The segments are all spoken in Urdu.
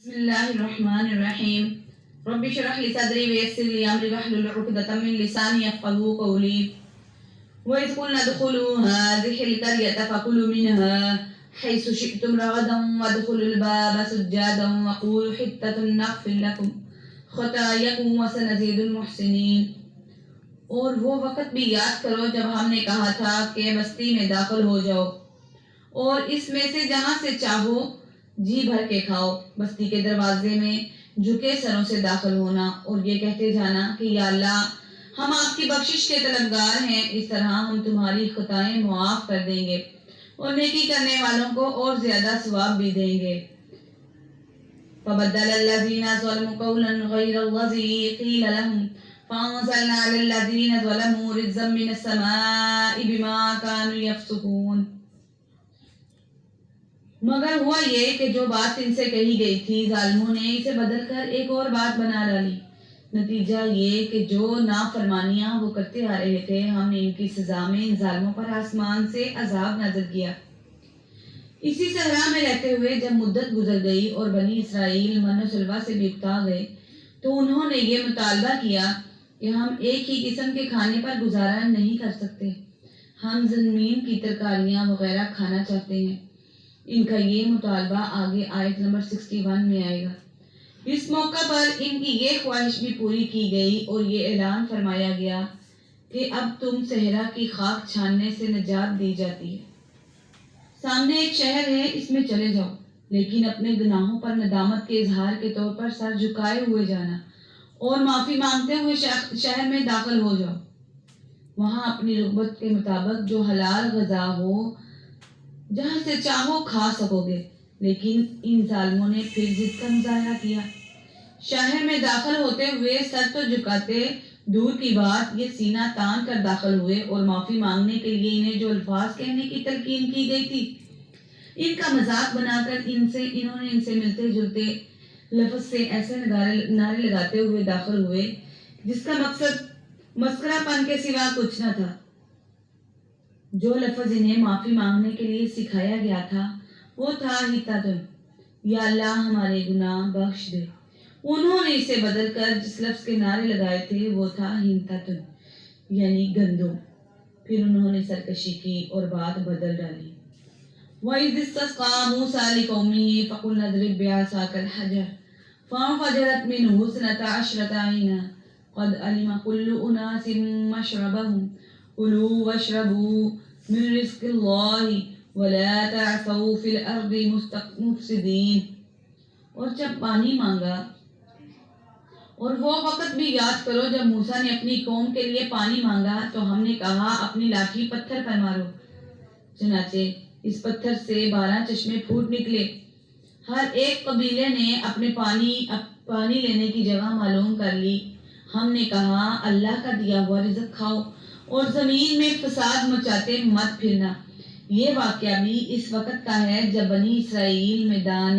بسم اللہ الرحمن الرحیم رب اشرح لي صدری ویسر لي امری واحلل عقدۃ من لسانی یفقهوا قولی وإذ قلنا ادخلوا هذه القرية فكلوا منها حيث شئتم رغدا وادخلوا الباب سجادا وقولوا حطة نغفر لكم خطاياكم وسنزيد المحسنين۔ اور وہ وقت بھی یاد کرو جب ہم نے کہا تھا کہ بستی میں داخل ہو جاؤ اور اس میں سے جہاں سے چاہو جی بھر کے کھاؤ، بستی کے دروازے میں جھکے سروں سے داخل ہونا اور یہ کہتے جانا کہ یا اللہ ہم آپ کی بخشش کے طلبگار ہیں، اس طرح ہم تمہاری خطائیں معاف کر دیں گے اور نیکی کرنے والوں کو اور زیادہ ثواب بھی دیں گے۔ فبدل الذين ظلموا قولا غير الذي قيل لهم فأنزلنا على الذين ظلموا رجزا من السماء بما كانوا يفسقون۔ مگر ہوا یہ کہ جو بات ان سے کہی گئی تھی ظالموں نے اسے بدل کر ایک اور بات بنا ڈالی، نتیجہ یہ کہ جو نافرمانیاں وہ کرتے آ رہے تھے ہم نے ان کی سزا میں ان ظالموں پر آسمان سے عذاب نازل کیا۔ اسی صحرا میں رہتے ہوئے جب مدت گزر گئی اور بنی اسرائیل من و سلوہ سے بھی اکتا گئے تو انہوں نے یہ مطالبہ کیا کہ ہم ایک ہی قسم کے کھانے پر گزارا نہیں کر سکتے، ہم زمین کی ترکاریاں وغیرہ کھانا چاہتے ہیں۔ ان کا یہ مطالبہ آگے آیت نمبر 61 میں آئے گا۔ اس موقع پر ان کی یہ خواہش بھی پوری کی گئی اور یہ اعلان فرمایا گیا کہ اب تم صحرا کی خاک چھاننے سے نجات دی جاتی ہے۔ سامنے ایک شہر ہے، اس میں چلے جاؤ، لیکن اپنے گناہوں پر ندامت کے اظہار کے طور پر سر جھکائے ہوئے جانا اور معافی مانگتے ہوئے شہر میں داخل ہو جاؤ۔ وہاں اپنی رغبت کے مطابق جو حلال غذا ہو جہاں سے چاہو کھا سکو گے، لیکن ان ظالموں نے پھر ضد کا مظاہرہ کیا۔ شہر میں داخل ہوتے ہوئے سر تو جھکاتے دور کی بات، یہ سینہ تان کر داخل ہوئے اور معافی مانگنے کے لیے انہیں جو الفاظ کہنے کی تلقین کی گئی تھی ان کا مذاق بنا کر انہوں نے ان سے ملتے جلتے لفظ سے ایسے نعرے لگاتے ہوئے داخل ہوئے جس کا مقصد مسخرہ پن کے سوا کچھ نہ تھا۔ جو لفظ انہیں معافی مانگنے کے لیے سکھایا گیا تھا وہ تھا حطۃ، یا اللہ ہمارے گناہ بخش دے۔ انہوں نے اسے بدل کر جس لفظ کے نعرے لگائے تھے وہ تھا حنطۃ یعنی گندم۔ پھر انہوں نے سرکشی کی اور بات بدل ڈالی۔ وَإِذِ اسْتَسْقَىٰ مُوسَىٰ لِقَوْمِهِ فَقُلْنَا اضْرِب بِّعَصَاكَ الْحَجَرَ فَانفَجَرَتْ مِنْهُ اثْنَتَا عَشْرَةَ عَيْنًا قَدْ عَلِمَ كُلُّ أُنَاسٍ مَّشْرَبَهُمْ كُلُوا وَاشْرَبُوا مِن رِّزْقِ اللَّهِ وَلَا تَعْثَوْا فِي الْأَرْضِ مُفْسِدِينَ۔ اور جب پانی مانگا، اور وہ وقت بھی یاد کرو جب موسیٰ نے اپنی قوم کے لیے پانی مانگا تو ہم نے کہا اپنی لاٹھی پتھر پر مارو، چنانچہ اس پتھر سے 12 چشمے پھوٹ نکلے۔ ہر ایک قبیلے نے اپنے پانی لینے کی جگہ معلوم کر لی۔ ہم نے کہا اللہ کا دیا ہوا رزق کھاؤ اور زمین میں فساد مچاتے مت پھرنا۔ یہ واقعہ بھی اس وقت کا ہے جب بنی اسرائیل میدان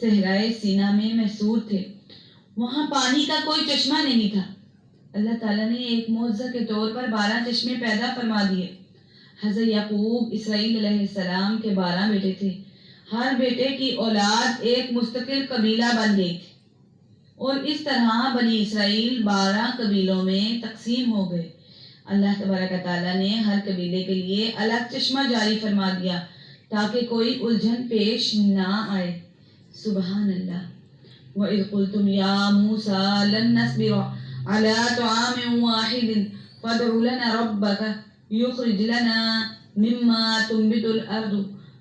صحرائے سینا میں محصور تھے، وہاں پانی کا کوئی چشمہ نہیں تھا۔ اللہ تعالیٰ نے ایک معجزہ کے طور پر 12 چشمے پیدا فرما دیے۔ حضرت یعقوب اسرائیل علیہ السلام کے 12 بیٹے تھے، ہر بیٹے کی اولاد ایک مستقل قبیلہ بن گئی تھی اور اس طرح بنی اسرائیل 12 قبیلوں میں تقسیم ہو گئے۔ اللہ تبارک تعالیٰ نے ہر قبیلے کے لیے الگ چشمہ جاری فرما دیا تاکہ کوئی الجھن پیش نہ آئے۔ سبحان اللہ۔ وَإِذْ قُلْتُمْ يَا مُوسَىٰ لَن نَّصْبِرَ عَلَىٰ طَعَامٍ وَاحِدٍ فَادْعُ لَنَا رَبَّكَ يُخْرِجْ لَنَا مِمَّا تُنبِتُ الْأَرْضُ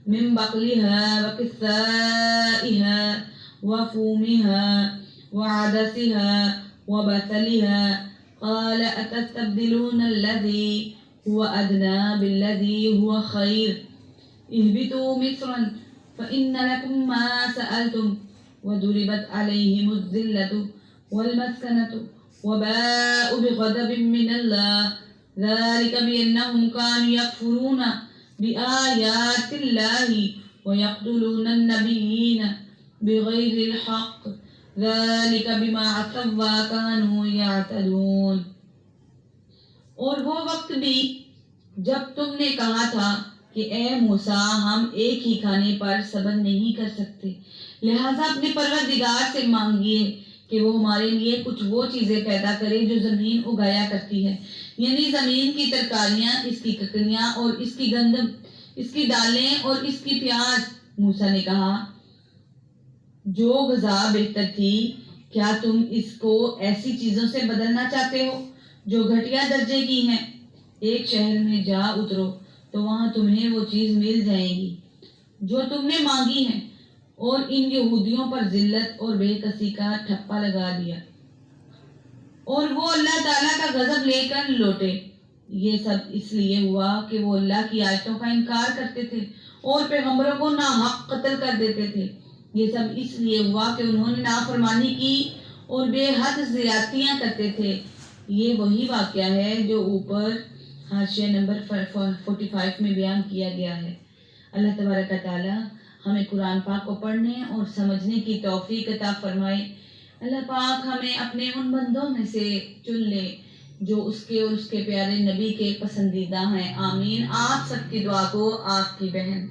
مِن بَقْلِهَا وَقِثَّائِهَا وَفُومِهَا وَعَدَسِهَا وَبَصَلِهَا قال أتستبدلون الذي هو أدنى بالذي هو خير اهبطوا مصرا فإن لكم ما سألتم وضربت عليهم الذلة والمسكنة وباءوا بغضب من الله ذلك بأنهم كانوا يكفرون بآيات الله ويقتلون النبيين بغير الحق ذلك بما عصوا وكانوا يعتدون۔ اور وہ وقت بھی جب تم نے کہا تھا کہ اے موسیٰ ہم ایک ہی کھانے پر صبر نہیں کر سکتے، لہٰذا اپنے پروردگار سے مانگیے کہ وہ ہمارے لیے کچھ وہ چیزیں پیدا کرے جو زمین اگایا کرتی ہے، یعنی زمین کی ترکاریاں، اس کی ککڑیاں اور اس کی گندم، اس کی دالیں اور اس کی پیاز۔ موسیٰ نے کہا، جو غذا بہتر تھی، کیا تم اس کو ایسی چیزوں سے بدلنا چاہتے ہو جو گھٹیا درجے کی ہیں؟ ایک شہر میں جا اترو تو وہاں تمہیں وہ چیز مل جائے گی جو تم نے مانگی ہے۔ اور ان یہودیوں پر ذلت اور بے کسی کا ٹھپا لگا دیا اور وہ اللہ تعالیٰ کا غضب لے کر لوٹے۔ یہ سب اس لیے ہوا کہ وہ اللہ کی آیتوں کا انکار کرتے تھے اور پیغمبروں کو ناحق قتل کر دیتے تھے۔ یہ سب اس لیے ہوا کہ انہوں نے نافرمانی کی اور بے حد زیادتیاں کرتے تھے۔ یہ وہی واقعہ ہے جو اوپر حاشیہ نمبر 45 میں بیان کیا گیا ہے۔ اللہ تبارک و تعالیٰ ہمیں قرآن پاک کو پڑھنے اور سمجھنے کی توفیق عطا فرمائے۔ اللہ پاک ہمیں اپنے ان بندوں میں سے چن لے جو اس کے اور اس کے پیارے نبی کے پسندیدہ ہیں۔ آمین۔ آپ سب کی دعا کو آپ کی بہن